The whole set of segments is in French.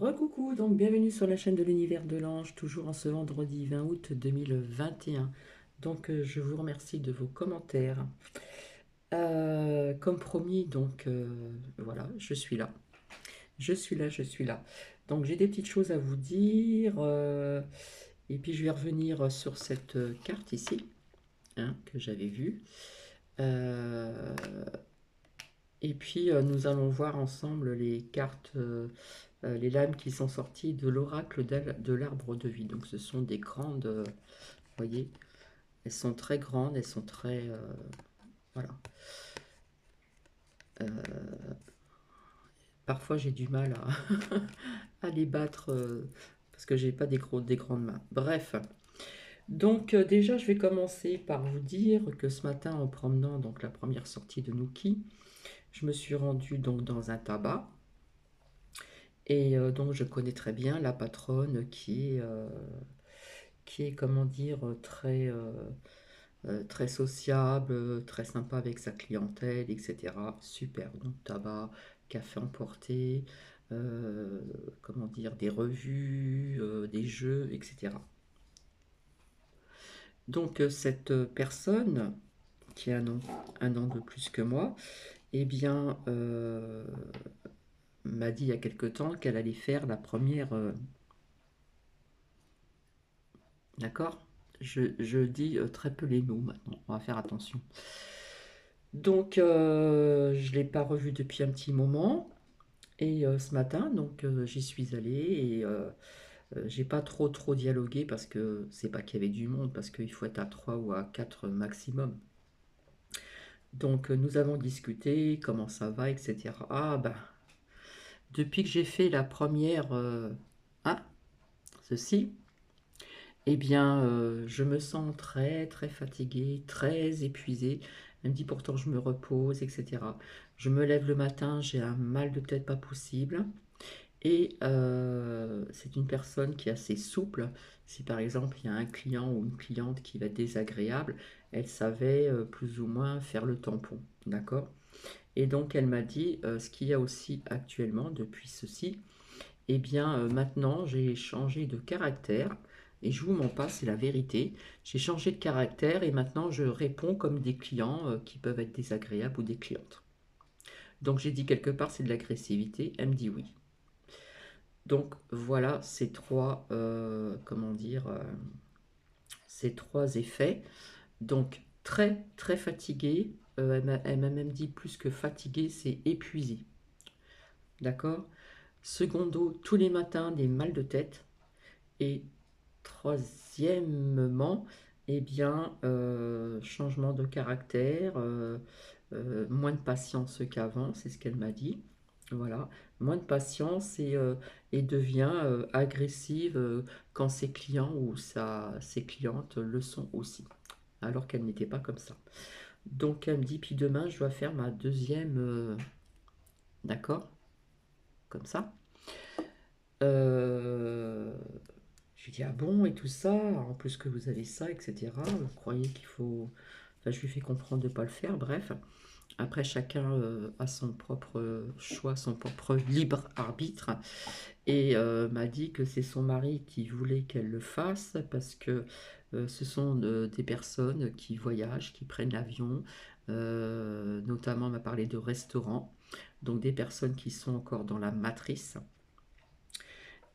Recoucou, donc bienvenue sur la chaîne de l'univers de l'ange, toujours en ce vendredi 20 août 2021. Donc je vous remercie de vos commentaires. Comme promis, donc voilà, je suis là. Je suis là. Donc j'ai des petites choses à vous dire. Et puis je vais revenir sur cette carte ici, hein, que j'avais vue. Euh, et puis nous allons voir ensemble les cartes. Les lames qui sont sorties de l'oracle de l'arbre de vie. Donc ce sont des grandes, vous voyez, elles sont très grandes, elles sont très, voilà. Parfois j'ai du mal à les battre parce que j'ai pas des grandes mains. Bref, donc déjà je vais commencer par vous dire que ce matin en promenant donc la première sortie de Nuki, je me suis rendue donc dans un tabac. Et donc je connais très bien la patronne qui est comment dire, très sociable, très sympa avec sa clientèle, etc. Super, donc tabac, café emporté, euh, comment dire, des revues, des jeux, etc. Donc cette personne, qui a un an de plus que moi, eh bien, m'a dit il y a quelque temps qu'elle allait faire la première... d'accord. Je dis très peu les mots maintenant, on va faire attention. Donc, je ne l'ai pas revu depuis un petit moment. Et ce matin, donc j'y suis allée et j'ai pas trop dialogué parce que c'est pas qu'il y avait du monde, parce qu'il faut être à 3 ou à 4 maximum. Donc nous avons discuté, comment ça va, etc. Ah ben, depuis que j'ai fait la première, hein, ceci, eh bien je me sens très fatiguée, très épuisée. Elle me dit pourtant je me repose, etc. Je me lève le matin, j'ai un mal de tête pas possible. Et c'est une personne qui est assez souple. Si par exemple il y a un client ou une cliente qui va être désagréable, elle savait plus ou moins faire le tampon. D'accord? Et donc elle m'a dit ce qu'il y a aussi actuellement depuis ceci. Eh bien maintenant j'ai changé de caractère. Et je vous mens pas, c'est la vérité. J'ai changé de caractère et maintenant je réponds comme des clients qui peuvent être désagréables ou des clientes. Donc j'ai dit quelque part c'est de l'agressivité. Elle me dit oui. Donc voilà ces trois, comment dire, ces trois effets. Donc très fatigué. Elle m'a même dit plus que fatigué, c'est épuisé. D'accord. Secondo, tous les matins des mal de tête. Et troisièmement, eh bien, changement de caractère, moins de patience qu'avant, c'est ce qu'elle m'a dit. Voilà, moins de patience et devient agressive quand ses clients ou ses clientes le sont aussi, alors qu'elle n'était pas comme ça. Donc elle me dit, puis demain je dois faire ma deuxième, d'accord, comme ça. Euh, je lui dis, ah bon, et tout ça, en plus que vous avez ça, etc. Vous croyez qu'il faut... Enfin, je lui fais comprendre de ne pas le faire, bref. Après, chacun a son propre choix, son propre libre arbitre. Et m'a dit que c'est son mari qui voulait qu'elle le fasse parce que ce sont des personnes qui voyagent, qui prennent l'avion. Notamment, m'a parlé de restaurants. Donc des personnes qui sont encore dans la matrice.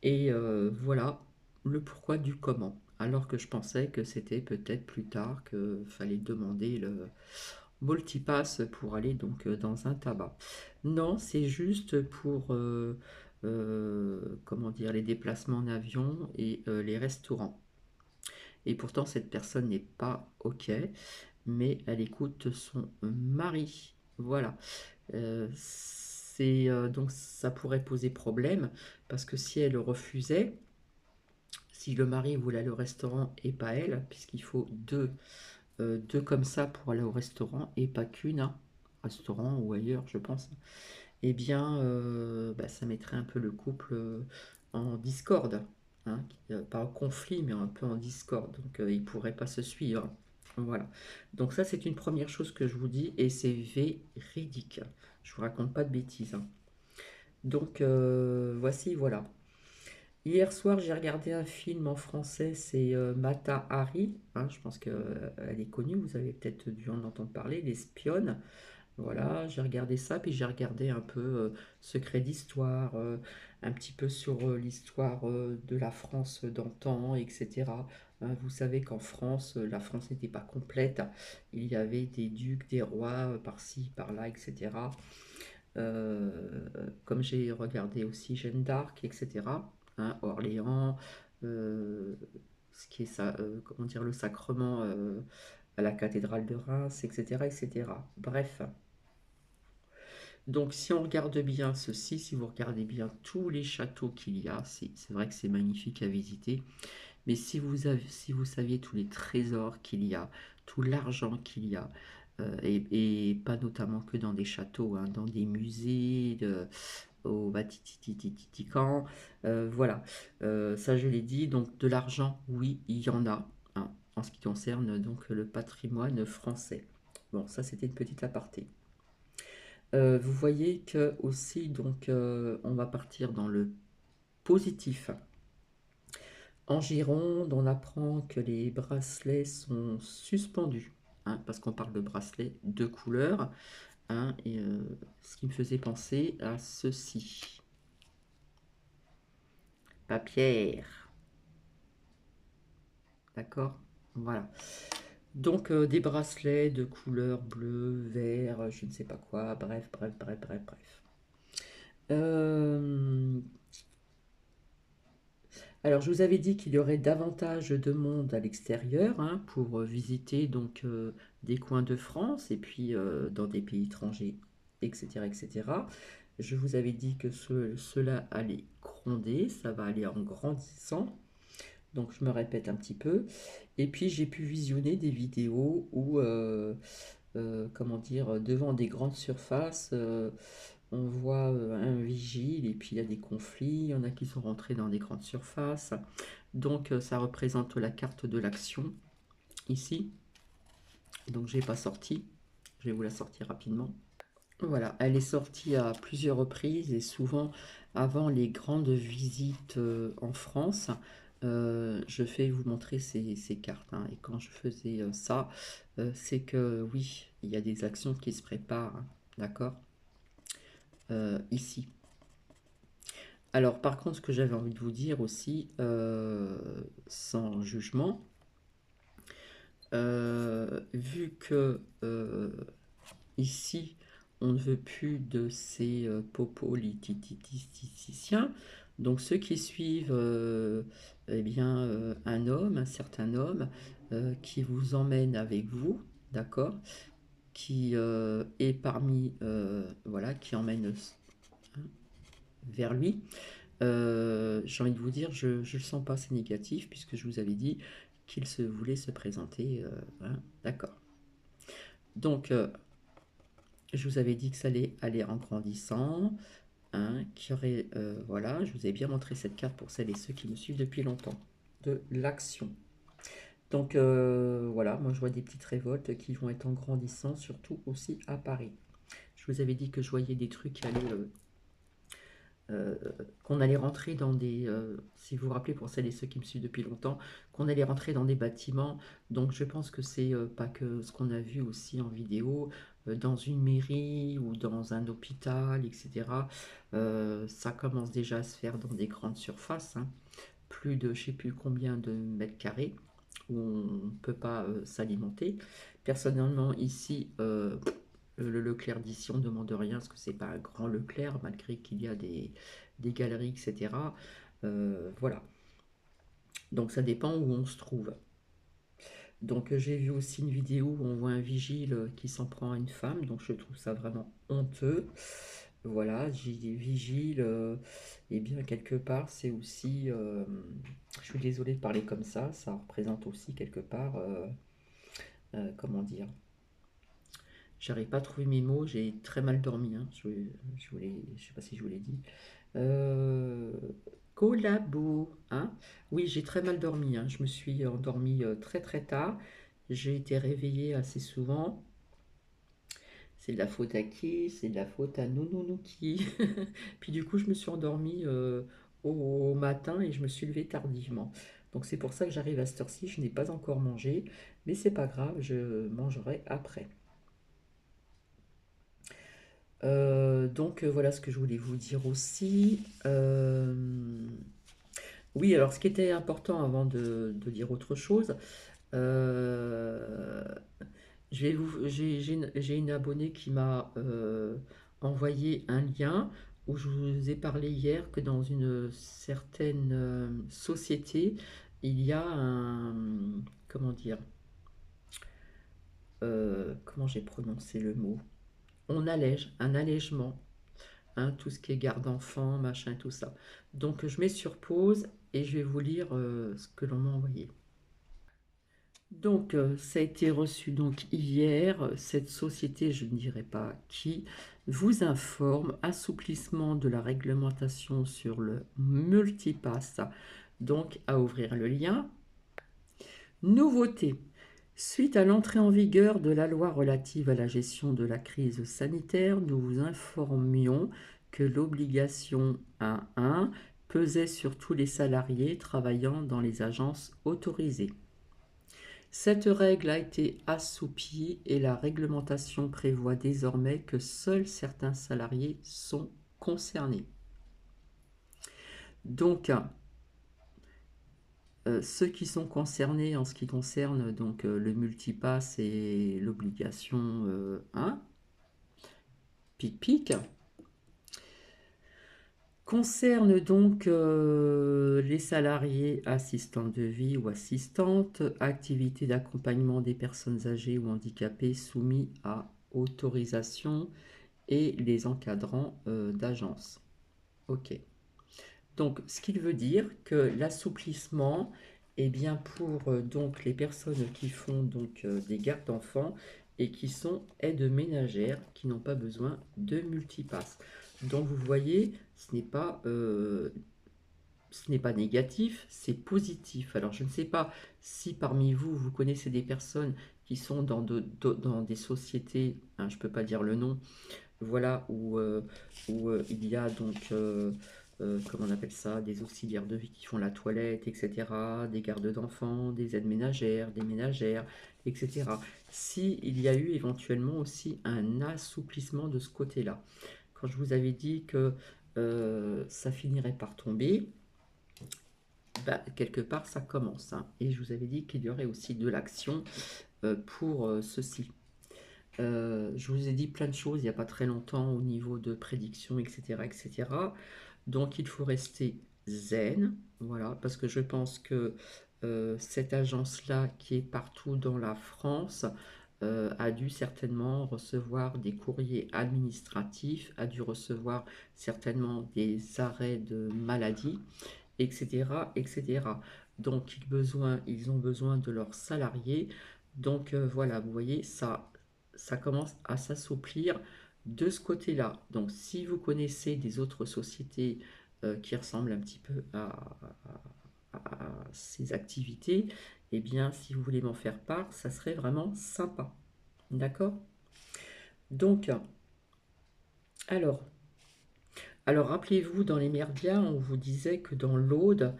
Et voilà le pourquoi du comment. Alors que je pensais que c'était peut-être plus tard qu'il fallait demander le multipass pour aller donc dans un tabac. Non, c'est juste pour comment dire, les déplacements en avion et les restaurants. Et pourtant, cette personne n'est pas OK, mais elle écoute son mari. Voilà. Donc ça pourrait poser problème parce que si elle refusait, si le mari voulait aller au restaurant et pas elle, puisqu'il faut deux comme ça pour aller au restaurant et pas qu'une, hein, restaurant ou ailleurs, je pense, eh bien, bah, ça mettrait un peu le couple en discorde, hein, pas en conflit, mais un peu en discorde. Donc, ils ne pourraient pas se suivre. Voilà. Donc ça, c'est une première chose que je vous dis, et c'est véridique. Je vous raconte pas de bêtises, hein. Donc, voici, voilà. Hier soir, j'ai regardé un film en français, c'est Mata Hari, hein, je pense qu'elle est connue, vous avez peut-être dû en entendre parler, l'espionne. Voilà, j'ai regardé ça, puis j'ai regardé un peu Secret d'Histoire, un petit peu sur l'histoire de la France d'antan, etc. Hein, vous savez qu'en France, la France n'était pas complète. Il y avait des ducs, des rois, par-ci, par-là, etc. Euh, Comme j'ai regardé aussi Jeanne d'Arc, etc. Hein, Orléans, euh, ce qui est ça, comment dire, le sacrement à la cathédrale de Reims, etc., etc. Bref. Donc si on regarde bien ceci, si vous regardez bien tous les châteaux qu'il y a, c'est vrai que c'est magnifique à visiter, mais si vous saviez tous les trésors qu'il y a, tout l'argent qu'il y a, et pas notamment que dans des châteaux, hein, dans des musées, au Vatican, voilà. Ça je l'ai dit, donc de l'argent, oui, il y en a, hein, en ce qui concerne donc le patrimoine français. Bon, ça c'était une petite aparté. Vous voyez que aussi, donc, on va partir dans le positif. En Gironde, on apprend que les bracelets sont suspendus, hein, parce qu'on parle de bracelets de couleur, hein, et ce qui me faisait penser à ceci. Papier, d'accord? Voilà. Donc des bracelets de couleur bleu, vert, je ne sais pas quoi, bref, bref, bref, bref, bref. Euh, Alors, je vous avais dit qu'il y aurait davantage de monde à l'extérieur, hein, pour visiter donc des coins de France et puis dans des pays étrangers, etc., etc. Je vous avais dit que cela allait gronder, ça va aller en grandissant. Donc, je me répète un petit peu. Et puis, j'ai pu visionner des vidéos où, comment dire, devant des grandes surfaces, on voit un vigile et puis il y a des conflits, il y en a qui sont rentrés dans des grandes surfaces. Donc ça représente la carte de l'action ici. Donc je n'ai pas sorti. Je vais vous la sortir rapidement. Voilà, elle est sortie à plusieurs reprises et souvent avant les grandes visites en France. Je vais vous montrer ces cartes, hein. Et quand je faisais ça, c'est que oui, il y a des actions qui se préparent, hein. D'accord. Ici. Alors, par contre, ce que j'avais envie de vous dire aussi, sans jugement, vu que ici, on ne veut plus de ces popoliticiens, donc ceux qui suivent eh bien, un homme, un certain homme, qui vous emmène avec vous, d'accord, qui est parmi, voilà, qui emmène vers lui. J'ai envie de vous dire, je ne le sens pas assez négatif, puisque je vous avais dit qu'il voulait se présenter. Hein, d'accord. Donc, je vous avais dit que ça allait aller en grandissant. Hein, qu'il y aurait, voilà, je vous ai bien montré cette carte pour celles et ceux qui me suivent depuis longtemps. De l'action. Donc, voilà, moi je vois des petites révoltes qui vont être en grandissant, surtout aussi à Paris. Je vous avais dit que je voyais des trucs qui allaient euh, qu'on allait rentrer dans des, si vous vous rappelez pour celles et ceux qui me suivent depuis longtemps, qu'on allait rentrer dans des bâtiments. Donc je pense que c'est pas que ce qu'on a vu aussi en vidéo, dans une mairie ou dans un hôpital, etc. Ça commence déjà à se faire dans des grandes surfaces, hein, plus de je sais plus combien de mètres carrés où on ne peut pas s'alimenter. Personnellement, ici, le Leclerc d'ici, on ne demande rien parce que c'est pas un grand Leclerc, malgré qu'il y a des galeries, etc. Voilà. Donc ça dépend où on se trouve. Donc j'ai vu aussi une vidéo où on voit un vigile qui s'en prend à une femme, donc je trouve ça vraiment honteux. Voilà, j'ai des vigiles, et bien quelque part c'est aussi, je suis désolée de parler comme ça représente aussi quelque part, comment dire, j'arrive pas à trouver mes mots, j'ai très mal dormi, hein. Je sais pas si je vous l'ai dit. Euh, Collabo, hein? Oui, j'ai très mal dormi, hein. Je me suis endormie très très tard. J'ai été réveillée assez souvent. C'est de la faute à qui? C'est de la faute à Nounounou qui. Puis du coup, je me suis endormie au matin et je me suis levée tardivement. Donc c'est pour ça que j'arrive à cette heure-ci, je n'ai pas encore mangé, mais c'est pas grave, je mangerai après. Voilà ce que je voulais vous dire aussi. Oui, alors ce qui était important avant de dire autre chose, euh, j'ai une abonnée qui m'a envoyé un lien où je vous ai parlé hier que dans une certaine société, il y a comment dire, comment j'ai prononcé le mot? On allège, un allègement, hein, tout ce qui est garde d'enfants, machin, tout ça. Donc je mets sur pause et je vais vous lire ce que l'on m'a envoyé. Donc, ça a été reçu donc hier. Cette société, je ne dirai pas qui, vous informe assouplissement de la réglementation sur le multipass. Donc, à ouvrir le lien. Nouveauté. Suite à l'entrée en vigueur de la loi relative à la gestion de la crise sanitaire, nous vous informions que l'obligation 1.1 pesait sur tous les salariés travaillant dans les agences autorisées. Cette règle a été assouplie et la réglementation prévoit désormais que seuls certains salariés sont concernés. Donc, ceux qui sont concernés en ce qui concerne le multipass et l'obligation 1, pic-pic, concerne donc les salariés assistants de vie ou assistantes, activités d'accompagnement des personnes âgées ou handicapées soumis à autorisation et les encadrants d'agence. Ok. Donc, ce qui veut dire que l'assouplissement est bien pour donc les personnes qui font des gardes d'enfants et qui sont aides ménagères, qui n'ont pas besoin de multipass. Donc, vous voyez, ce n'est pas négatif, c'est positif. Alors, je ne sais pas si parmi vous, vous connaissez des personnes qui sont dans des sociétés, hein, je ne peux pas dire le nom, voilà, où il y a comment on appelle ça, des auxiliaires de vie qui font la toilette, etc., des gardes d'enfants, des aides ménagères, des ménagères, etc. Si il y a eu éventuellement aussi un assouplissement de ce côté-là. Quand je vous avais dit que ça finirait par tomber, bah, quelque part ça commence, hein. Et je vous avais dit qu'il y aurait aussi de l'action pour ceci. Je vous ai dit plein de choses il n'y a pas très longtemps au niveau de prédiction, etc., etc. Donc il faut rester zen, voilà, parce que je pense que cette agence-là, qui est partout dans la France, a dû certainement recevoir des courriers administratifs, a dû recevoir certainement des arrêts de maladie, etc., etc. Donc ils ont besoin de leurs salariés. Donc voilà, vous voyez, ça commence à s'assouplir de ce côté-là. Donc si vous connaissez des autres sociétés qui ressemblent un petit peu à ces activités, eh bien si vous voulez m'en faire part, ça serait vraiment sympa. D'accord? Donc, alors, alors rappelez-vous, dans les médias, on vous disait que dans l'Aude,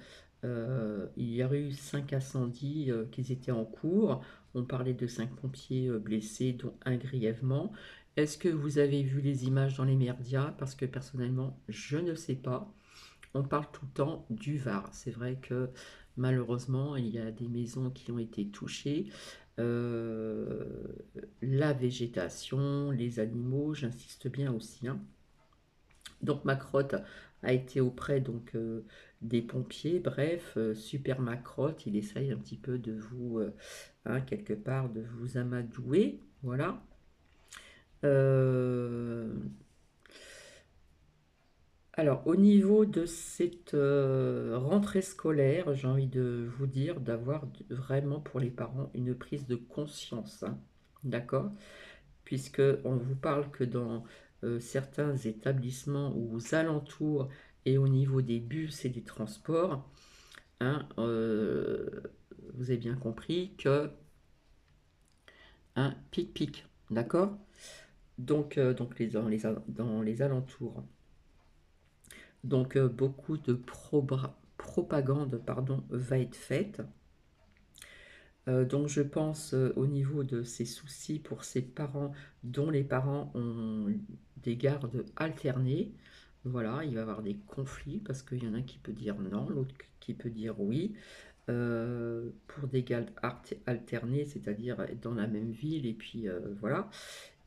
il y aurait eu 5 incendies qui étaient en cours. On parlait de 5 pompiers blessés, dont un grièvement. Est-ce que vous avez vu les images dans les médias? Parce que personnellement, je ne sais pas. On parle tout le temps du Var. C'est vrai que malheureusement, il y a des maisons qui ont été touchées. Euh, la végétation, les animaux, j'insiste bien aussi, hein. Donc ma crotte a été auprès des pompiers. Bref, super ma crotte, il essaye un petit peu de vous, hein, quelque part, de vous amadouer. Voilà. Euh, alors, au niveau de cette rentrée scolaire, j'ai envie de vous dire d'avoir vraiment pour les parents une prise de conscience, hein. D'accord? Puisque on vous parle que dans certains établissements ou aux alentours et au niveau des bus et des transports, hein, vous avez bien compris que un pic-pic, d'accord? Dans les alentours. Donc beaucoup de propagande, pardon, va être faite. Donc je pense au niveau de ces soucis pour ces parents dont les parents ont des gardes alternées. Voilà, il va y avoir des conflits parce qu'il y en a qui peut dire non, l'autre qui peut dire oui. Pour des gardes alternés, c'est-à-dire être dans la même ville et puis voilà,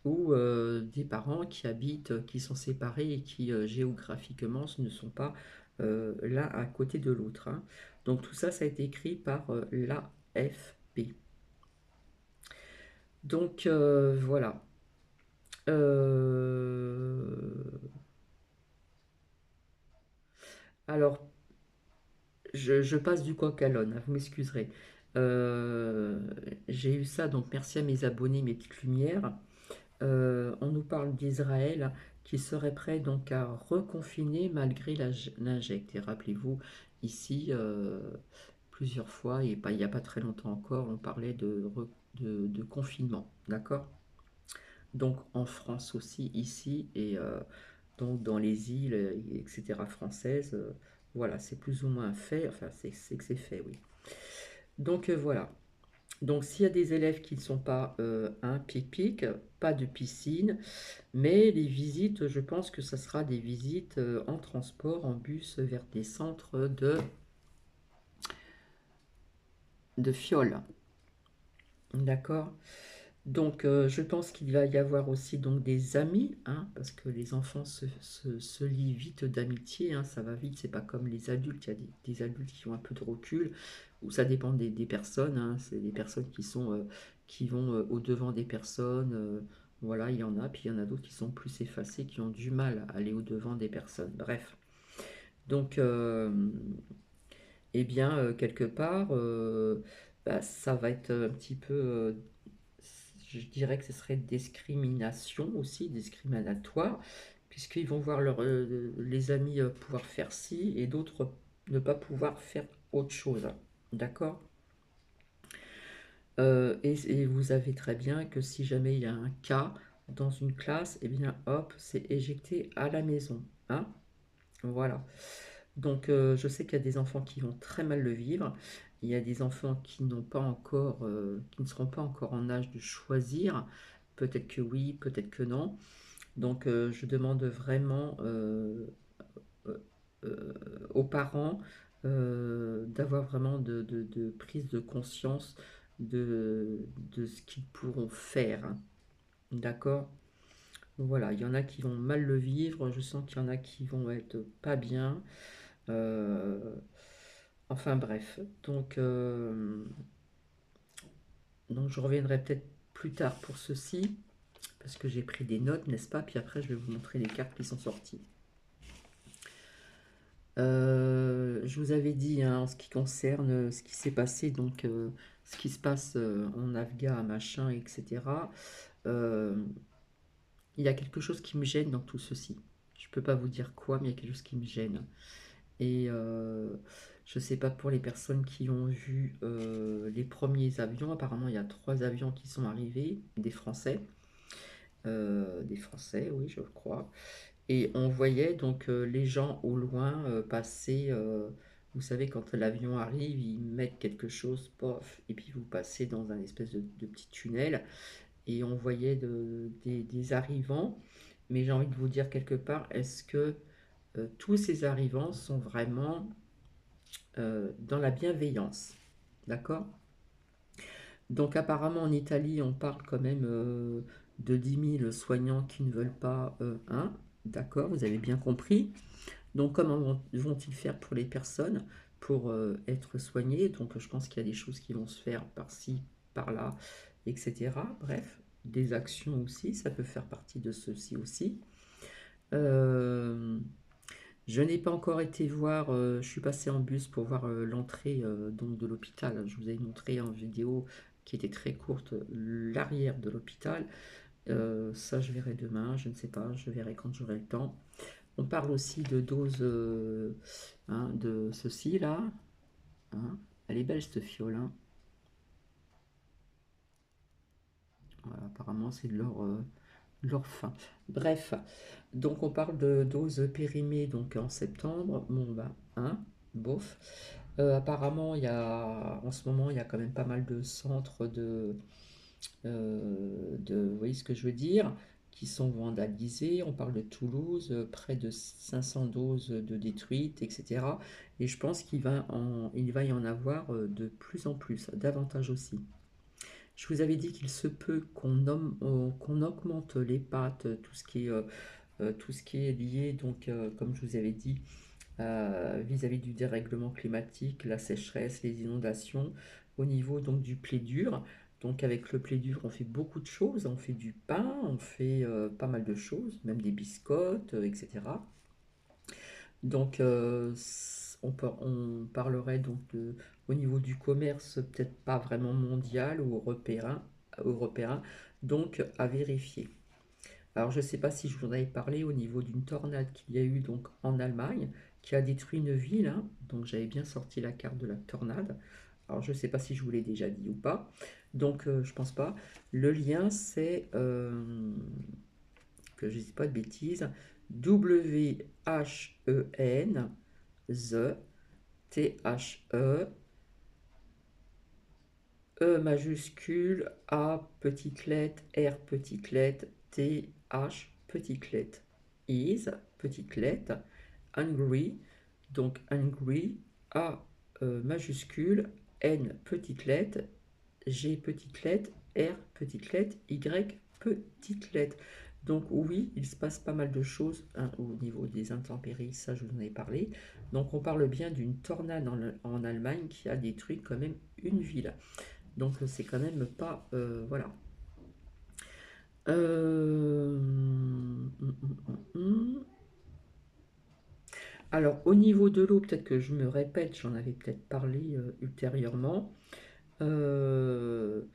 ou des parents qui habitent, qui sont séparés et qui géographiquement ne sont pas l'un à côté de l'autre, hein. Donc tout ça, ça a été écrit par l'AFP. Donc voilà. Euh, alors, je passe du coq à l'âne, hein, vous m'excuserez. Euh, j'ai eu ça, donc merci à mes abonnés, mes petites lumières. On nous parle d'Israël qui serait prêt donc à reconfiner malgré l'injecte. Et rappelez-vous, ici, plusieurs fois, et pas, il n'y a pas très longtemps encore, on parlait de confinement, d'accord? Donc en France aussi, ici, et donc dans les îles, etc. françaises, voilà, c'est plus ou moins fait, enfin c'est que c'est fait, oui. Donc voilà. Donc s'il y a des élèves qui ne sont pas un pic-pic, pas de piscine, mais les visites, je pense que ça sera des visites en transport, en bus vers des centres de fioles. D'accord? Donc je pense qu'il va y avoir aussi donc des amis, hein, parce que les enfants se lient vite d'amitié, hein, ça va vite, c'est pas comme les adultes, il y a des adultes qui ont un peu de recul, ou ça dépend des personnes, hein, c'est des personnes qui vont au-devant des personnes, voilà, il y en a, puis il y en a d'autres qui sont plus effacés, qui ont du mal à aller au-devant des personnes. Bref. Donc, eh bien, quelque part, bah, ça va être un petit peu, je dirais que ce serait discrimination aussi, discriminatoire, puisqu'ils vont voir les amis pouvoir faire ci et d'autres ne pas pouvoir faire autre chose. D'accord? Et vous savez très bien que si jamais il y a un cas dans une classe, eh bien hop, c'est éjecté à la maison. Hein? Voilà. Donc je sais qu'il y a des enfants qui vont très mal le vivre. Il y a des enfants qui n'ont pas encore, qui ne seront pas encore en âge de choisir. Peut-être que oui, peut-être que non. Donc je demande vraiment euh, aux parents d'avoir vraiment de prise de conscience de ce qu'ils pourront faire, hein. D'accord? Voilà, il y en a qui vont mal le vivre, je sens qu'il y en a qui vont être pas bien. Euh, enfin bref, donc je reviendrai peut-être plus tard pour ceci, parce que j'ai pris des notes, n'est-ce pas? Puis après, je vais vous montrer les cartes qui sont sorties. Je vous avais dit, hein, en ce qui concerne ce qui s'est passé, donc ce qui se passe en Afghan, machin, etc. euh, il y a quelque chose qui me gêne dans tout ceci. Je ne peux pas vous dire quoi, mais il y a quelque chose qui me gêne. Et je ne sais pas pour les personnes qui ont vu les premiers avions, apparemment il y a 3 avions qui sont arrivés, des Français, oui, je crois. Et on voyait donc les gens au loin passer. Vous savez, quand l'avion arrive, ils mettent quelque chose, pof, et puis vous passez dans un espèce de petit tunnel. Et on voyait des arrivants. Mais j'ai envie de vous dire quelque part, est-ce que tous ces arrivants sont vraiment dans la bienveillance? D'accord? Donc apparemment en Italie, on parle quand même de 10 000 soignants qui ne veulent pas un. D'accord, vous avez bien compris. Donc comment vont-ils faire pour les personnes pour être soignées? Donc je pense qu'il y a des choses qui vont se faire par-ci, par-là, etc. Bref, des actions aussi, ça peut faire partie de ceci aussi. Euh, je n'ai pas encore été voir, je suis passé en bus pour voir l'entrée donc de l'hôpital. Je vous avais montré en vidéo qui était très courte l'arrière de l'hôpital. Ça, je verrai demain, je ne sais pas, je verrai quand j'aurai le temps. On parle aussi de doses hein, de ceci là. Hein. Elle est belle cette fiole, hein. Voilà, apparemment, c'est de leur fin. Bref, donc on parle de doses périmées donc en septembre. Bon, bah, hein. bof. Apparemment, en ce moment, il y a quand même pas mal de centres vous voyez ce que je veux dire, qui sont vandalisés. On parle de Toulouse, près de 500 doses de détruites, etc. Et je pense il va y en avoir de plus en plus, davantage aussi. Je vous avais dit qu'il se peut qu'on augmente les pâtes, tout ce qui est lié, donc, comme je vous avais dit, vis-à-vis du dérèglement climatique, la sécheresse, les inondations, au niveau donc du blé dur. Donc avec le blé dur, on fait beaucoup de choses, on fait du pain, on fait pas mal de choses, même des biscottes, etc. Donc on parlerait donc au niveau du commerce, peut-être pas vraiment mondial ou européen, donc à vérifier. Alors, je ne sais pas si je vous en avais parlé au niveau d'une tornade qu'il y a eu donc en Allemagne, qui a détruit une ville, hein. Donc, j'avais bien sorti la carte de la tornade. Alors, je ne sais pas si je vous l'ai déjà dit ou pas. Donc, je pense pas. Le lien, c'est, que je ne dis pas de bêtises, W-H-E-N, The, T-H-E, E majuscule, A petite lettre, R petite lettre, T, H petite lettre, is petite lettre, angry, donc angry, A majuscule, N petite lettre, G petite lettre, R petite lettre, Y petite lettre. Donc oui, il se passe pas mal de choses, hein, au niveau des intempéries, ça je vous en ai parlé. Donc on parle bien d'une tornade en Allemagne qui a détruit quand même une ville. Donc c'est quand même pas... voilà. Alors au niveau de l'eau, peut-être que je me répète, j'en avais peut-être parlé ultérieurement. Euh,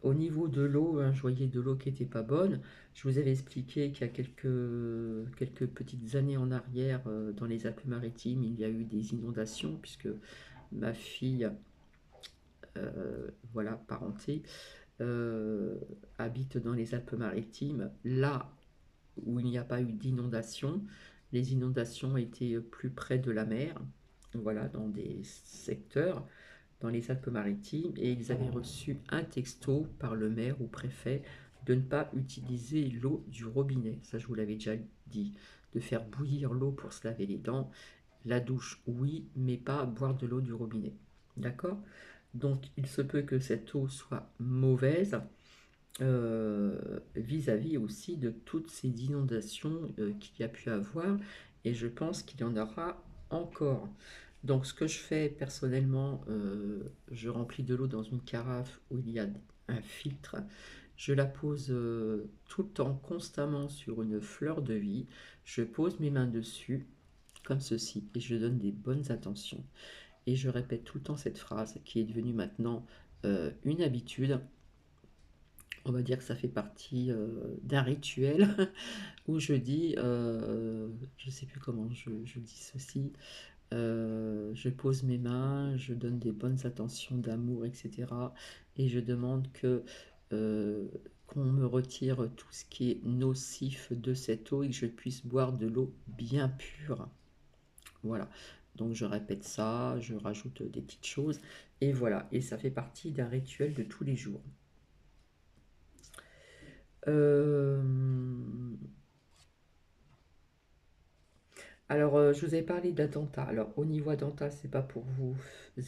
Au niveau de l'eau, hein, je voyais de l'eau qui n'était pas bonne. Je vous avais expliqué qu'il y a quelques petites années en arrière, dans les Alpes-Maritimes, il y a eu des inondations, puisque ma fille, voilà, parenté, euh, habite dans les Alpes-Maritimes, là où il n'y a pas eu d'inondation. Les inondations étaient plus près de la mer, voilà, dans des secteurs, dans les Alpes-Maritimes, et ils avaient reçu un texto par le maire ou préfet de ne pas utiliser l'eau du robinet. Ça, je vous l'avais déjà dit, de faire bouillir l'eau pour se laver les dents. La douche, oui, mais pas boire de l'eau du robinet. D'accord? Donc, il se peut que cette eau soit mauvaise, vis-à-vis aussi de toutes ces inondations qu'il y a pu avoir, et je pense qu'il y en aura encore. Donc ce que je fais personnellement, je remplis de l'eau dans une carafe où il y a un filtre, je la pose tout le temps, constamment sur une fleur de vie, je pose mes mains dessus, comme ceci, et je donne des bonnes attentions. Et je répète tout le temps cette phrase qui est devenue maintenant une habitude. On va dire que ça fait partie d'un rituel où je dis, je ne sais plus comment je dis ceci, je pose mes mains, je donne des bonnes attentions d'amour, etc. Et je demande euh, qu'on me retire tout ce qui est nocif de cette eau et que je puisse boire de l'eau bien pure. Voilà. Donc je répète ça, je rajoute des petites choses, et voilà. Et ça fait partie d'un rituel de tous les jours. Euh, Alors, je vous avais parlé d'attentat. Alors, au niveau attentat, c'est pas pour vous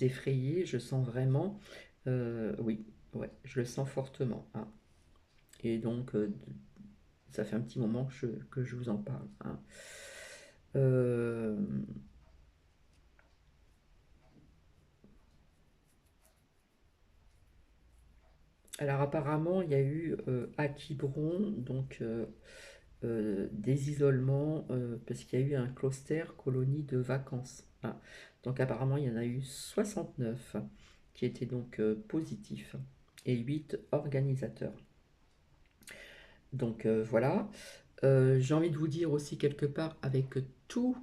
effrayer, je sens vraiment, oui, ouais, je le sens fortement, hein. Et donc, ça fait un petit moment que je vous en parle, hein. Euh, alors, apparemment, il y a eu à Quiberon, donc des isolements, parce qu'il y a eu un cluster colonie de vacances, hein. Donc, apparemment, il y en a eu 69 qui étaient donc positifs et 8 organisateurs. Donc voilà. J'ai envie de vous dire aussi quelque part avec tout...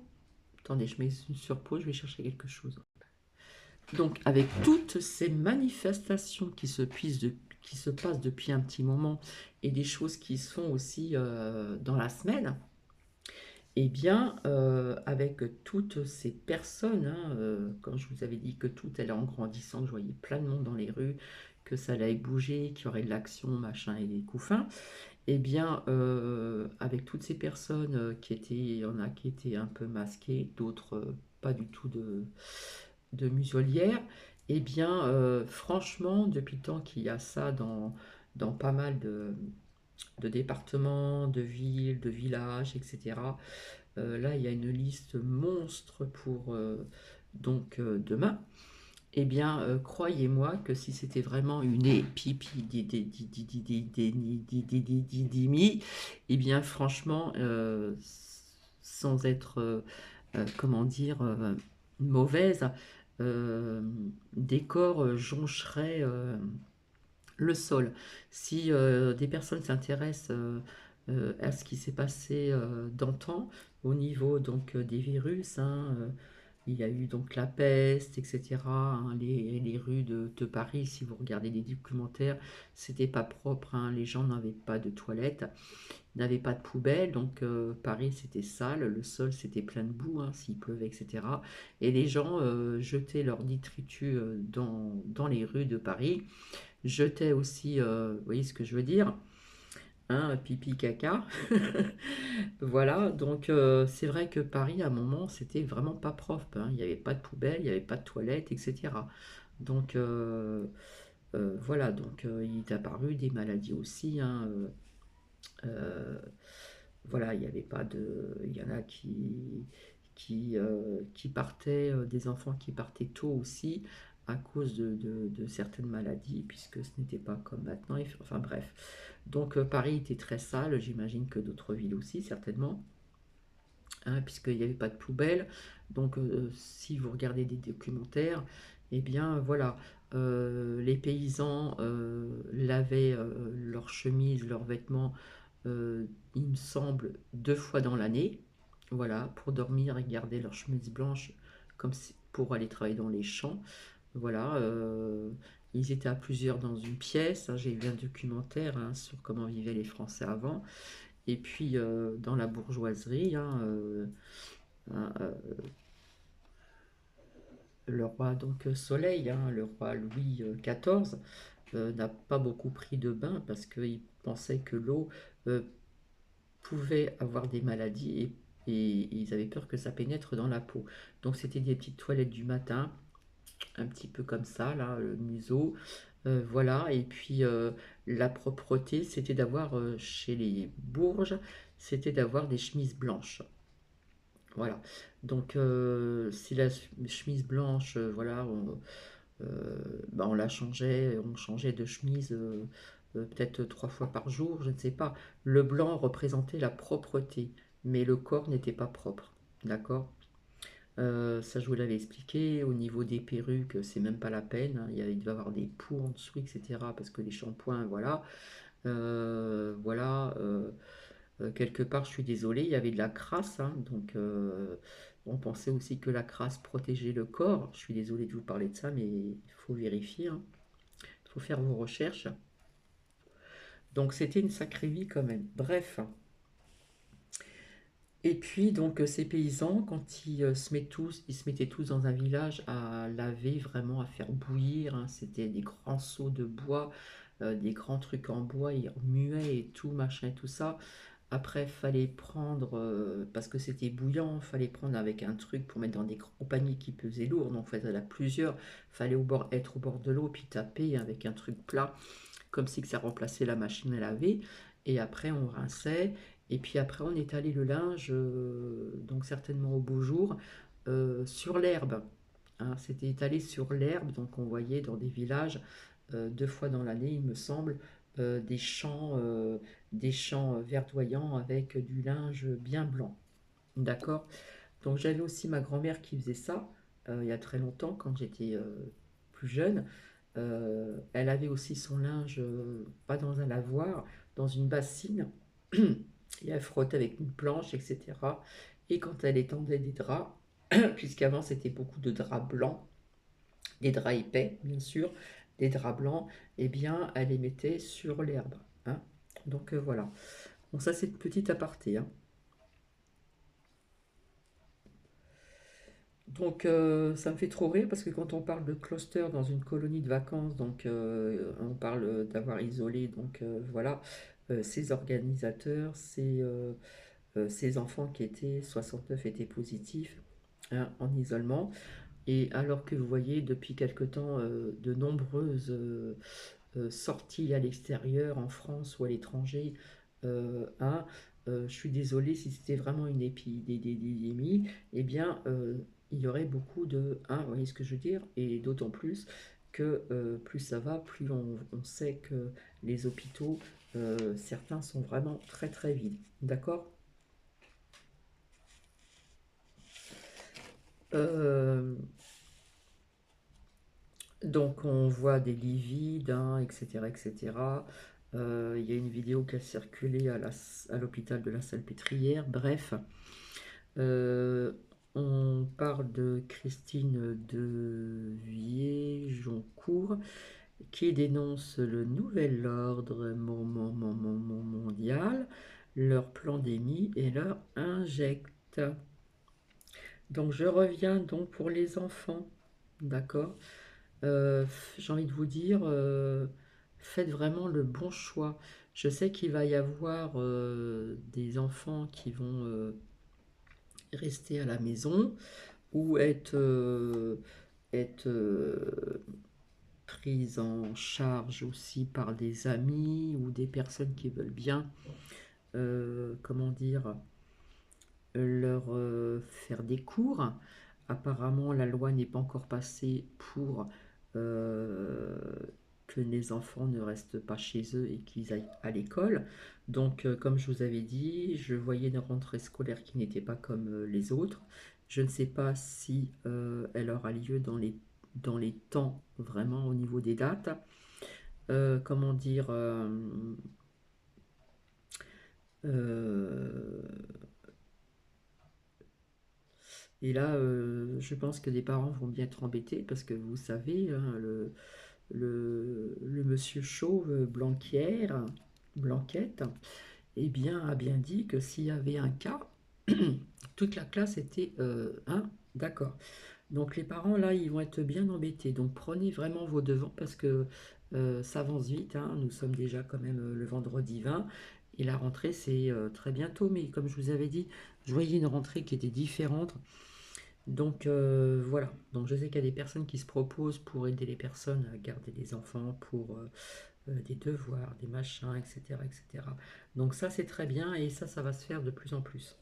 Attendez, je mets sur pause, je vais chercher quelque chose. Donc avec toutes ces manifestations qui se passent depuis un petit moment et des choses qui se font aussi dans la semaine, Eh bien, avec toutes ces personnes, hein, quand je vous avais dit que tout allait en grandissant, que je voyais plein de monde dans les rues, que ça allait bouger, qu'il y aurait de l'action, machin et des couffins, eh bien, avec toutes ces personnes qui étaient, il y en a qui étaient un peu masquées, d'autres pas du tout de muselière, eh bien, franchement, depuis le temps qu'il y a ça dans pas mal de départements, de villes, de villages, etc. Là, il y a une liste monstre pour demain. Eh bien, croyez-moi que si c'était vraiment une épidémie, eh bien, franchement, sans être, comment dire, mauvaise, euh, des corps joncheraient le sol. Si des personnes s'intéressent à ce qui s'est passé d'antan au niveau des virus, hein, il y a eu donc la peste, etc. Hein, les rues de Paris, si vous regardez des documentaires, c'était pas propre, hein, les gens n'avaient pas de toilettes, n'avaient pas de poubelle, donc Paris c'était sale, le sol c'était plein de boue, hein, s'il pleuvait, etc. Et les gens jetaient leurs détritus dans les rues de Paris, jetaient aussi, vous voyez ce que je veux dire, hein, pipi, caca. Voilà, donc c'est vrai que Paris, à un moment, c'était vraiment pas propre, hein. Il n'y avait pas de poubelle, il n'y avait pas de toilette, etc. Donc voilà, donc il est apparu des maladies aussi, hein, euh, voilà, il n'y avait pas de... Il y en a qui partaient, des enfants qui partaient tôt aussi à cause de certaines maladies, puisque ce n'était pas comme maintenant. Enfin bref. Donc Paris était très sale, j'imagine que d'autres villes aussi, certainement, hein, puisqu'il n'y avait pas de poubelle. Donc si vous regardez des documentaires, eh bien voilà, les paysans lavaient leurs chemises, leurs vêtements, il me semble, 2 fois dans l'année, voilà, pour dormir et garder leur chemise blanche comme pour aller travailler dans les champs. Voilà, ils étaient à plusieurs dans une pièce, hein. J'ai vu un documentaire, hein, sur comment vivaient les Français avant. Et puis dans la bourgeoisie, hein, hein, le roi donc Soleil, hein, le roi Louis XIV, n'a pas beaucoup pris de bain parce qu'il pensait que l'eau euh, pouvaient avoir des maladies et ils avaient peur que ça pénètre dans la peau. Donc c'était des petites toilettes du matin, un petit peu comme ça, là, le museau. Voilà, et puis la propreté, c'était d'avoir chez les Bourges, c'était d'avoir des chemises blanches. Voilà. Donc si la chemise blanche, voilà, bah, on la changeait, on changeait de chemise peut-être 3 fois par jour, je ne sais pas. Le blanc représentait la propreté, mais le corps n'était pas propre. D'accord. Ça, je vous l'avais expliqué. Au niveau des perruques, c'est même pas la peine, hein. Il devait y avoir des poux en dessous, etc. Parce que les shampoings, voilà. Voilà. Quelque part, je suis désolée, il y avait de la crasse, hein, donc on pensait aussi que la crasse protégeait le corps. Je suis désolée de vous parler de ça, mais il faut vérifier, hein. Il faut faire vos recherches. Donc c'était une sacrée vie quand même. Bref. Et puis donc ces paysans, quand ils se mettaient tous dans un village à laver, vraiment à faire bouillir, hein, c'était des grands seaux de bois, des grands trucs en bois, ils remuaient et tout, machin et tout ça. Après, fallait prendre, parce que c'était bouillant, fallait prendre avec un truc pour mettre dans des grands paniers qui pesaient lourd, donc il fallait plusieurs, fallait être au bord de l'eau, puis taper avec un truc plat, comme si que ça remplaçait la machine à laver, et après on rinçait, et puis après on étalait le linge, donc certainement au beau jour, sur l'herbe, hein. C'était étalé sur l'herbe, donc on voyait dans des villages, 2 fois dans l'année, il me semble, des champs verdoyants avec du linge bien blanc. D'accord. Donc j'avais aussi ma grand-mère qui faisait ça il y a très longtemps, quand j'étais plus jeune. Elle avait aussi son linge, pas dans un lavoir, dans une bassine, et elle frottait avec une planche, etc. Et quand elle étendait des draps, puisqu'avant c'était beaucoup de draps blancs, des draps épais, bien sûr, des draps blancs, eh bien, elle les mettait sur l'herbe, hein. Donc voilà. Bon, ça c'est une petite aparté, hein. Donc ça me fait trop rire parce que quand on parle de cluster dans une colonie de vacances, donc on parle d'avoir isolé, donc voilà, ces organisateurs, ces enfants qui étaient, 69 étaient positifs, hein, en isolement. Et alors que vous voyez depuis quelque temps de nombreuses sorties à l'extérieur, en France ou à l'étranger, hein, je suis désolée, si c'était vraiment une épidémie, eh bien, il y aurait beaucoup de... Hein, vous voyez ce que je veux dire? Et d'autant plus que plus ça va, plus on sait que les hôpitaux, certains sont vraiment très très vides. D'accord? Euh, Donc on voit des lits vides, hein, etc., etc. Il y a une vidéo qui a circulé à l'hôpital de la Salpêtrière. Bref, euh, on parle de Christine de Vier-Joncourt qui dénonce le nouvel ordre mondial, leur pandémie et leur injecte. Donc je reviens donc pour les enfants, d'accord? J'ai envie de vous dire, faites vraiment le bon choix. Je sais qu'il va y avoir des enfants qui vont rester à la maison ou être pris en charge aussi par des amis ou des personnes qui veulent bien, comment dire, leur faire des cours. Apparemment, la loi n'est pas encore passée pour euh, que les enfants ne restent pas chez eux et qu'ils aillent à l'école. Donc, comme je vous avais dit, je voyais une rentrée scolaire qui n'était pas comme les autres. Je ne sais pas si elle aura lieu dans les temps, vraiment au niveau des dates. Comment dire euh, Et là, je pense que les parents vont bien être embêtés parce que vous savez, hein, le monsieur chauve Blanquette, eh bien, a bien dit que s'il y avait un cas, toute la classe était hein, d'accord. Donc les parents, là, ils vont être bien embêtés. Donc prenez vraiment vos devants parce que ça avance vite, hein. Nous sommes déjà quand même le vendredi 20 et la rentrée, c'est très bientôt. Mais comme je vous avais dit, je voyais une rentrée qui était différente. Donc voilà, donc je sais qu'il y a des personnes qui se proposent pour aider les personnes à garder des enfants, pour des devoirs, des machins, etc., etc. Donc ça c'est très bien et ça va se faire de plus en plus.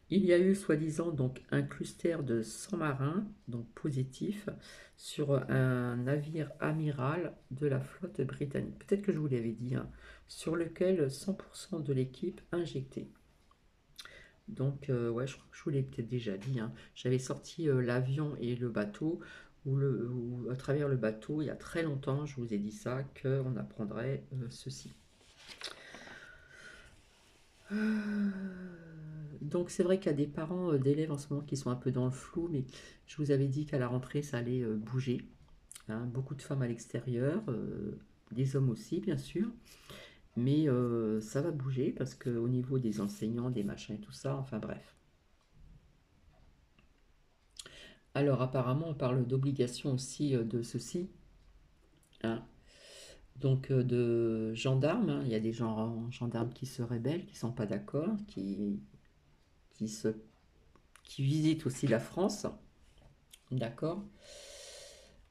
Il y a eu soi-disant donc un cluster de 100 marins, donc positifs, sur un navire amiral de la flotte britannique. Peut-être que je vous l'avais dit, hein, sur lequel 100% de l'équipe injectée. Donc, ouais, je crois que je vous l'ai peut-être déjà dit, hein. J'avais sorti l'avion et le bateau, à travers le bateau, il y a très longtemps, je vous ai dit ça, qu'on apprendrait ceci. Donc, c'est vrai qu'il y a des parents d'élèves en ce moment qui sont un peu dans le flou, mais je vous avais dit qu'à la rentrée, ça allait bouger, hein. Beaucoup de femmes à l'extérieur, des hommes aussi, bien sûr, mais ça va bouger parce qu'au niveau des enseignants, des machins et tout ça, enfin bref. Alors apparemment, on parle d'obligation aussi de ceci, hein. Donc de gendarmes, hein. Il y a des gendarmes qui se rebellent, qui ne sont pas d'accord, qui, se, qui visitent aussi la France, d'accord.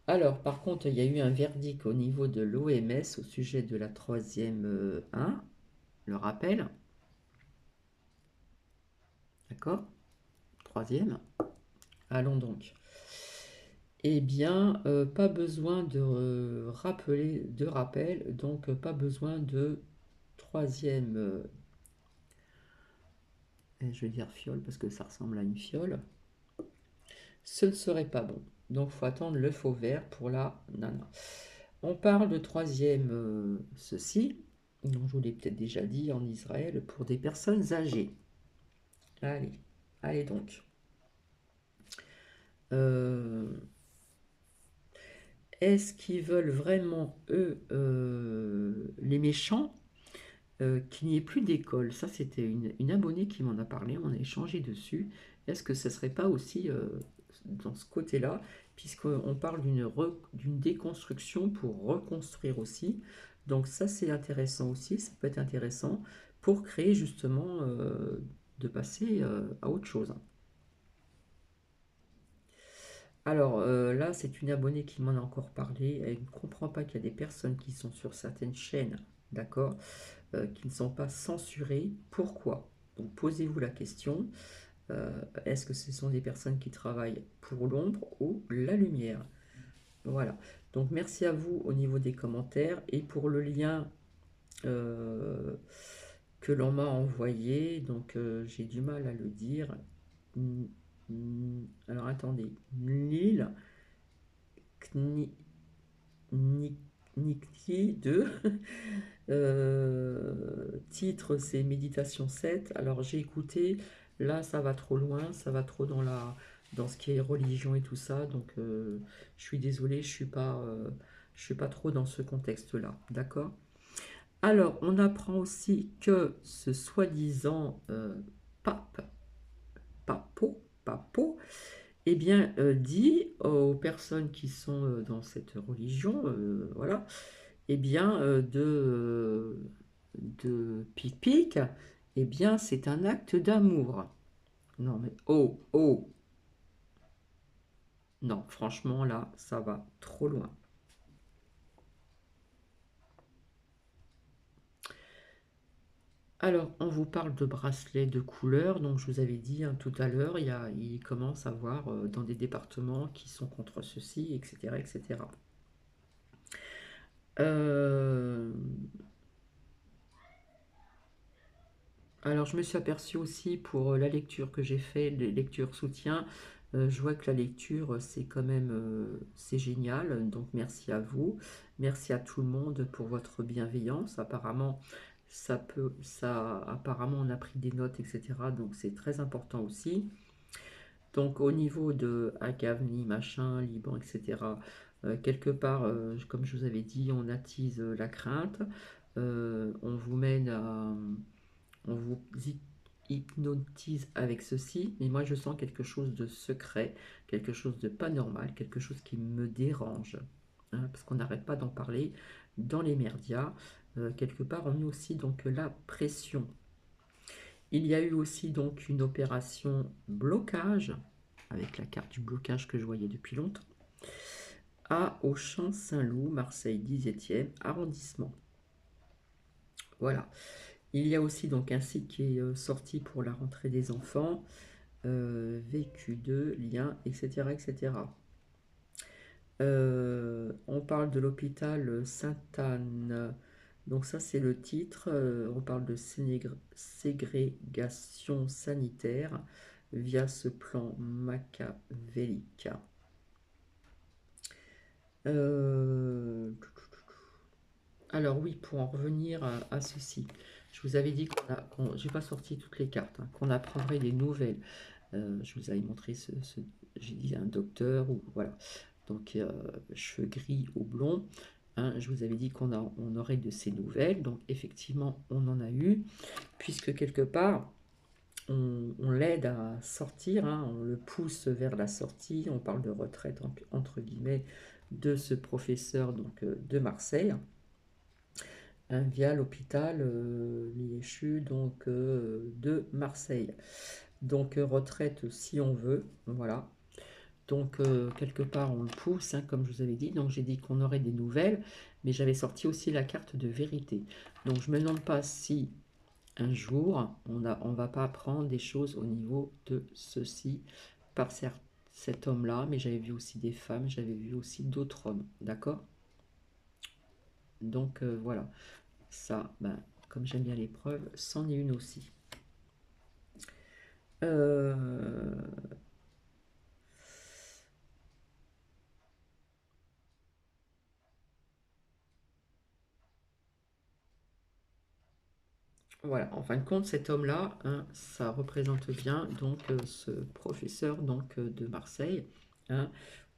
Alors par contre, il y a eu un verdict au niveau de l'OMS au sujet de la troisième 1, le rappel, d'accord. Troisième. Allons donc. Eh bien, pas besoin de rappeler, de rappel, donc pas besoin de troisième, je vais dire fiole parce que ça ressemble à une fiole. Ce ne serait pas bon. Donc, faut attendre le faux vert pour la nana. On parle de troisième ceci, dont je vous l'ai peut-être déjà dit en Israël, pour des personnes âgées. Allez, allez donc. Euh, Est-ce qu'ils veulent vraiment, eux, les méchants, qu'il n'y ait plus d'école? Ça, c'était une abonnée qui m'en a parlé, on a échangé dessus. est-ce que ce serait pas aussi dans ce côté-là, puisqu'on parle d'une déconstruction pour reconstruire aussi. Donc ça, c'est intéressant aussi, ça peut être intéressant pour créer justement de passer à autre chose. Alors là, c'est une abonnée qui m'en a encore parlé. Elle ne comprend pas qu'il y a des personnes qui sont sur certaines chaînes, d'accord, qui ne sont pas censurées. Pourquoi? Donc posez-vous la question. Est-ce que ce sont des personnes qui travaillent pour l'ombre ou la lumière? Voilà. Donc merci à vous au niveau des commentaires et pour le lien euh, que l'on m'a envoyé. Donc j'ai du mal à le dire. Alors attendez. Lille Kni, Nikki 2. Titre c'est Méditation 7. Alors j'ai écouté, là ça va trop loin, ça va trop dans ce qui est religion et tout ça, donc je suis désolée, je suis pas trop dans ce contexte-là, d'accord? Alors on apprend aussi que ce soi-disant pape, papo, eh bien dit aux personnes qui sont dans cette religion, voilà, eh bien, de pic-pic, eh bien, c'est un acte d'amour. Non, mais oh, oh, non, franchement, là, ça va trop loin. Alors, on vous parle de bracelets de couleur, donc je vous avais dit hein, tout à l'heure, il commence à avoir dans des départements qui sont contre ceci, etc., etc. Euh, Alors, je me suis aperçue aussi pour la lecture que j'ai fait, les lectures soutien, je vois que la lecture, c'est quand même, c'est génial. Donc, merci à vous. Merci à tout le monde pour votre bienveillance. Apparemment, apparemment, on a pris des notes, etc. Donc, c'est très important aussi. Donc, au niveau de Agavni, machin, Liban, etc., quelque part, comme je vous avais dit, on attise la crainte. On vous mène à on vous hypnotise avec ceci, mais moi je sens quelque chose de secret, quelque chose de pas normal, quelque chose qui me dérange, hein, parce qu'on n'arrête pas d'en parler dans les médias. Quelque part, on met aussi donc la pression. Il y a eu aussi donc une opération blocage, avec la carte du blocage que je voyais depuis longtemps, à Auchan-Saint-Loup, Marseille 17e arrondissement. Voilà. Il y a aussi donc un site qui est sorti pour la rentrée des enfants, VQ2, lien, etc. etc. On parle de l'hôpital Sainte-Anne. Donc ça c'est le titre. On parle de ségrégation sanitaire via ce plan machiavélique. Euh, Alors oui, pour en revenir à ceci, je vous avais dit j'ai pas sorti toutes les cartes, hein, qu'on apprendrait des nouvelles. Je vous avais montré j'ai dit un docteur ou voilà. Donc cheveux gris ou blonds. Hein, je vous avais dit on aurait de ces nouvelles. Donc effectivement, on en a eu, puisque quelque part on l'aide à sortir, hein, on le pousse vers la sortie. On parle de retraite entre guillemets de ce professeur donc de Marseille, hein, via l'hôpital l'IHU donc de Marseille. Donc retraite si on veut, voilà. Donc quelque part on le pousse, hein, comme je vous avais dit. Donc j'ai dit qu'on aurait des nouvelles, mais j'avais sorti aussi la carte de vérité. Donc je me demande pas si un jour on va pas apprendre des choses au niveau de ceci par cet homme-là, mais j'avais vu aussi des femmes, j'avais vu aussi d'autres hommes, d'accord? Donc voilà, ça, ben, comme j'aime bien les preuves, c'en est une aussi. Euh, Voilà, en fin de compte, cet homme-là, hein, ça représente bien donc ce professeur donc de Marseille, hein,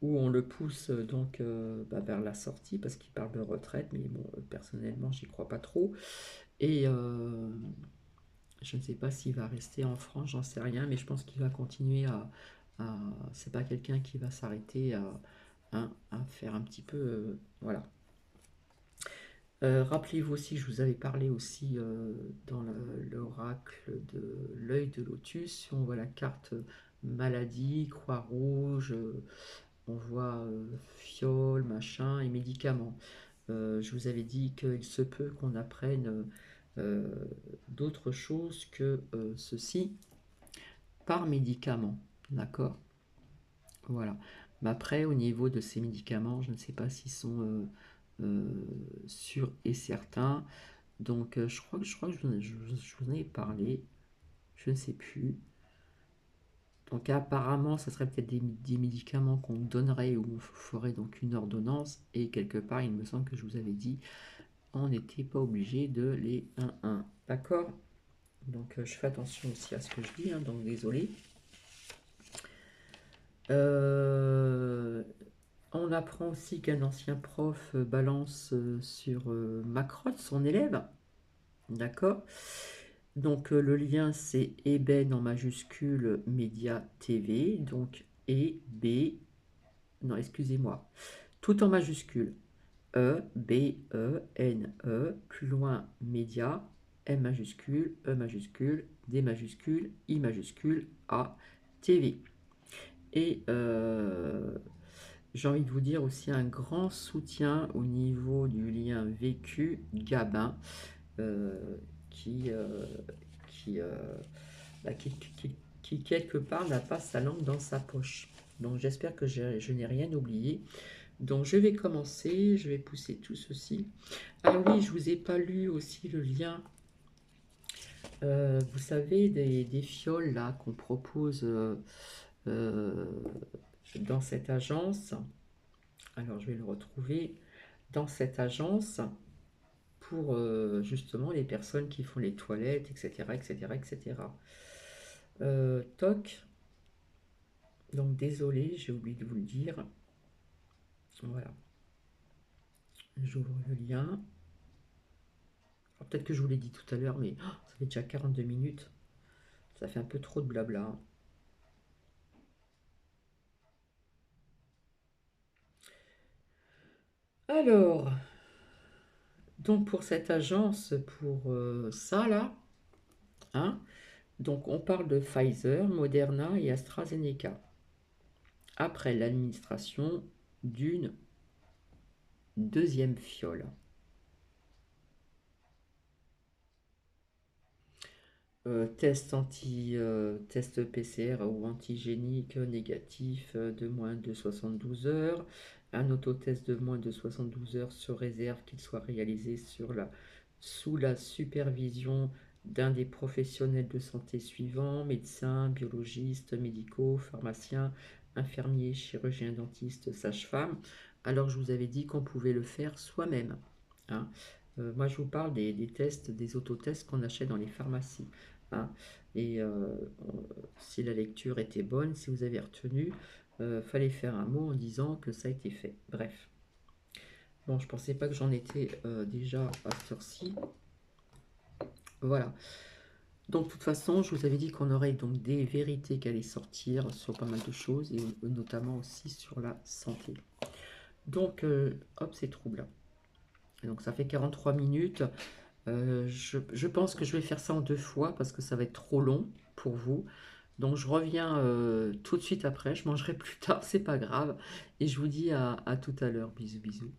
où on le pousse donc bah, vers la sortie parce qu'il parle de retraite, mais bon, personnellement, j'y crois pas trop. Et Je ne sais pas s'il va rester en France, j'en sais rien, mais je pense qu'il va continuer c'est pas quelqu'un qui va s'arrêter à faire un petit peu... voilà. Rappelez-vous aussi, je vous avais parlé aussi dans l'oracle de l'œil de lotus, si on voit la carte maladie, croix rouge, on voit fiole, machin et médicaments. Je vous avais dit qu'il se peut qu'on apprenne d'autres choses que ceci par médicament, d'accord? Voilà. Mais après, au niveau de ces médicaments, je ne sais pas s'ils sont sûrs et certains. Donc, je crois que je vous en ai parlé. Je ne sais plus. Donc, apparemment, ça serait peut-être des médicaments qu'on donnerait ou on ferait donc une ordonnance. Et quelque part, il me semble que je vous avais dit, on n'était pas obligé de les 1-1. D'accord? Donc, je fais attention aussi à ce que je dis, hein, donc désolé. On apprend aussi qu'un ancien prof balance sur Macron, son élève. D'accord? Donc le lien c'est Eben en majuscule Média TV. Donc E, B, non excusez-moi, tout en majuscule. E, B, E, N, E, plus loin Média, M majuscule, E majuscule, D majuscule, I majuscule, A, TV. Et j'ai envie de vous dire aussi un grand soutien au niveau du lien vécu Gabin qui, qui, bah, qui, quelque part n'a pas sa langue dans sa poche. Donc j'espère que je n'ai rien oublié. Donc je vais commencer, je vais pousser tout ceci. Ah oui, je vous ai pas lu aussi le lien. Vous savez, des fioles là qu'on propose dans cette agence. Alors je vais le retrouver dans cette agence pour justement les personnes qui font les toilettes, etc. etc., etc. Toc. Donc désolé, j'ai oublié de vous le dire. Voilà. J'ouvre le lien. Peut-être que je vous l'ai dit tout à l'heure, mais ça fait déjà 42 minutes. Ça fait un peu trop de blabla. Alors, donc pour cette agence, pour ça là, hein, donc on parle de Pfizer, Moderna et AstraZeneca. Après l'administration d'une deuxième fiole. Test PCR ou antigénique négatif de moins de 72 heures. Un autotest de moins de 72 heures se réserve qu'il soit réalisé sous la supervision d'un des professionnels de santé suivants, médecins, biologistes, médicaux, pharmaciens, infirmiers, chirurgiens, dentistes, sages-femmes. Alors je vous avais dit qu'on pouvait le faire soi-même, hein. Moi je vous parle des tests, des autotests qu'on achète dans les pharmacies, hein. Et si la lecture était bonne, si vous avez retenu, fallait faire un mot en disant que ça a été fait. Bref. Bon, je pensais pas que j'en étais déjà à cette heure-ci. Voilà. Donc, de toute façon, je vous avais dit qu'on aurait donc des vérités qui allaient sortir sur pas mal de choses, et notamment aussi sur la santé. Donc, hop, c'est trouble. Donc, ça fait 43 minutes. Je pense que je vais faire ça en 2 fois parce que ça va être trop long pour vous. Donc je reviens tout de suite après. Je mangerai plus tard, c'est pas grave. Et je vous dis à tout à l'heure. Bisous, bisous.